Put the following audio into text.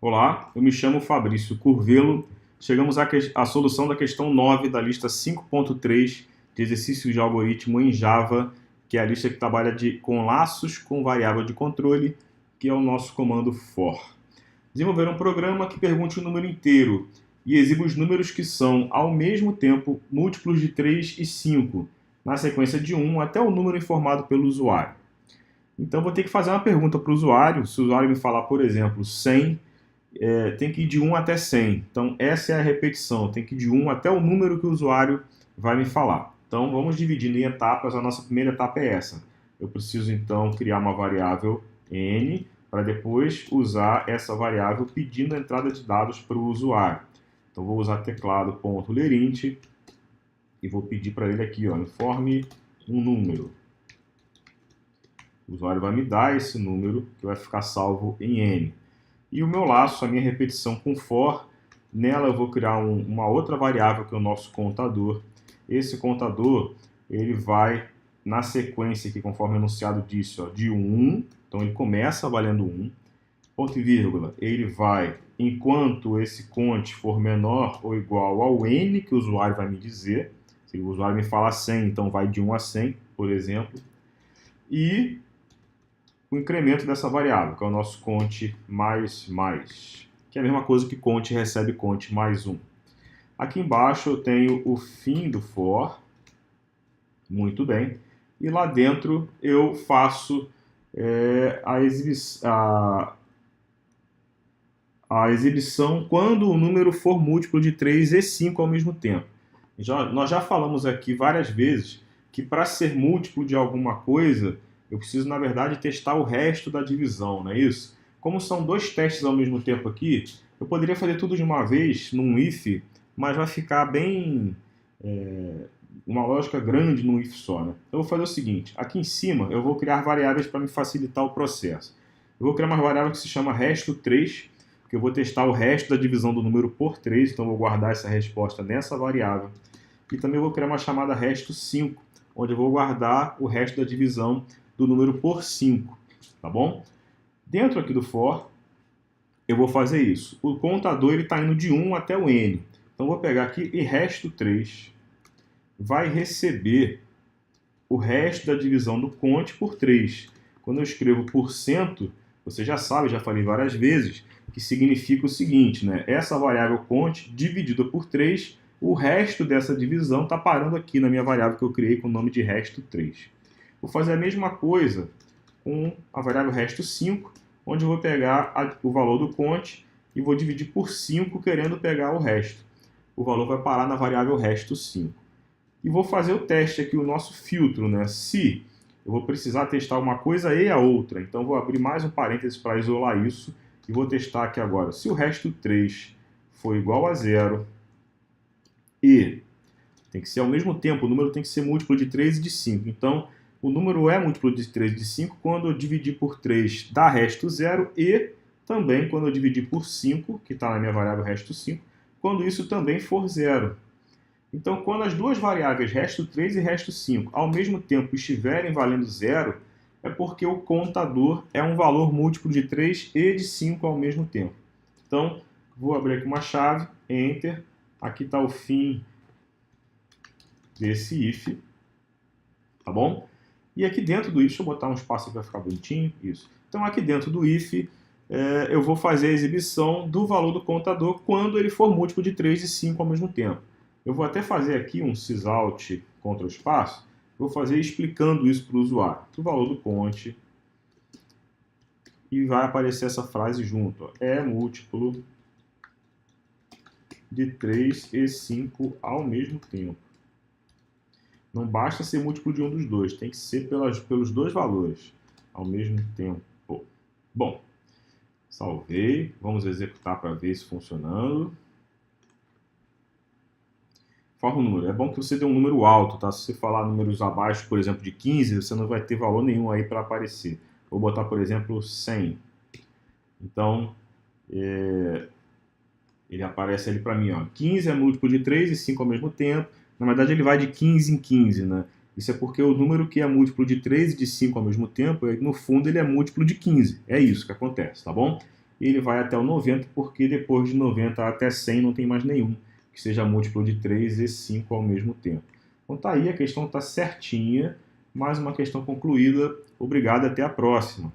Olá, eu me chamo Fabrício Curvelo. Chegamos à solução da questão 9 da lista 5.3 de exercícios de algoritmo em Java, que é a lista que trabalha com laços com variável de controle, que é o nosso comando for. Desenvolver um programa que pergunte o número inteiro e exiba os números que são, ao mesmo tempo, múltiplos de 3 e 5, na sequência de 1 até o número informado pelo usuário. Então, vou ter que fazer uma pergunta para o usuário. Se o usuário me falar, por exemplo, 100, tem que ir de 1 até 100. Então, essa é a repetição. Tem que ir de 1 até o número que o usuário vai me falar. Então, vamos dividir em etapas. A nossa primeira etapa é essa. Eu preciso, então, criar uma variável n para depois usar essa variável pedindo a entrada de dados para o usuário. Então, vou usar teclado.lerint e vou pedir para ele aqui, informe um número. O usuário vai me dar esse número que vai ficar salvo em n. E o meu laço, a minha repetição com for, nela eu vou criar uma outra variável que é o nosso contador. Esse contador, ele vai na sequência aqui, conforme enunciado disse, de 1, então ele começa valendo 1, ponto e vírgula, ele vai, enquanto esse cont for menor ou igual ao n que o usuário vai me dizer, se o usuário me falar 100, então vai de 1 a 100, por exemplo, e o incremento dessa variável, que é o nosso cont mais, que é a mesma coisa que cont recebe cont mais 1. Aqui embaixo eu tenho o fim do for, muito bem, e lá dentro eu faço a exibição quando o número for múltiplo de 3 e 5 ao mesmo tempo. Nós já falamos aqui várias vezes que para ser múltiplo de alguma coisa, eu preciso, na verdade, testar o resto da divisão, não é isso? Como são dois testes ao mesmo tempo aqui, eu poderia fazer tudo de uma vez num if, mas vai ficar bem... uma lógica grande num if só, né? Eu vou fazer o seguinte, aqui em cima eu vou criar variáveis para me facilitar o processo. Eu vou criar uma variável que se chama resto3, porque eu vou testar o resto da divisão do número por 3, então eu vou guardar essa resposta nessa variável. E também vou criar uma chamada resto5, onde eu vou guardar o resto da divisão do número por 5, tá bom? Dentro aqui do for, eu vou fazer isso. O contador está indo de 1 até o n. Então, eu vou pegar aqui e resto3 vai receber o resto da divisão do cont por 3. Quando eu escrevo %, você já sabe, já falei várias vezes, que significa o seguinte, né? Essa variável cont dividida por 3, o resto dessa divisão está parando aqui na minha variável que eu criei com o nome de resto3. Vou fazer a mesma coisa com a variável resto5, onde eu vou pegar o valor do cont e vou dividir por 5, querendo pegar o resto. O valor vai parar na variável resto5. E vou fazer o teste aqui, o nosso filtro, né? Se eu vou precisar testar uma coisa e a outra, então vou abrir mais um parênteses para isolar isso e vou testar aqui agora. Se o resto3 for igual a 0 e tem que ser ao mesmo tempo, o número tem que ser múltiplo de 3 e de 5. Então, o número é múltiplo de 3 e de 5 quando eu dividir por 3 dá resto 0 e também quando eu dividir por 5, que está na minha variável resto5, quando isso também for 0. Então, quando as duas variáveis resto3 e resto5 ao mesmo tempo estiverem valendo 0, é porque o contador é um valor múltiplo de 3 e de 5 ao mesmo tempo. Então, vou abrir aqui uma chave, Enter, aqui está o fim desse if, tá bom? E aqui dentro do if, deixa eu botar um espaço aqui para ficar bonitinho, isso. Então, aqui dentro do if, eu vou fazer a exibição do valor do contador quando ele for múltiplo de 3 e 5 ao mesmo tempo. Eu vou até fazer aqui um sysallt contra o espaço, vou fazer explicando isso para o usuário. O valor do cont, e vai aparecer essa frase junto, ó, é múltiplo de 3 e 5 ao mesmo tempo. Não basta ser múltiplo de um dos dois, tem que ser pelos dois valores ao mesmo tempo. Bom, salvei, vamos executar para ver isso funcionando. Forma um número. É bom que você dê um número alto, tá? Se você falar números abaixo, por exemplo, de 15, você não vai ter valor nenhum aí para aparecer. Vou botar, por exemplo, 100. Então, ele aparece ali para mim, ó. 15 é múltiplo de 3 e 5 ao mesmo tempo. Na verdade, ele vai de 15 em 15, né? Isso é porque o número que é múltiplo de 3 e de 5 ao mesmo tempo, no fundo, ele é múltiplo de 15. É isso que acontece, tá bom? e ele vai até o 90, porque depois de 90 até 100 não tem mais nenhum que seja múltiplo de 3 e 5 ao mesmo tempo. Então tá aí, a questão está certinha, mais uma questão concluída. Obrigado, até a próxima.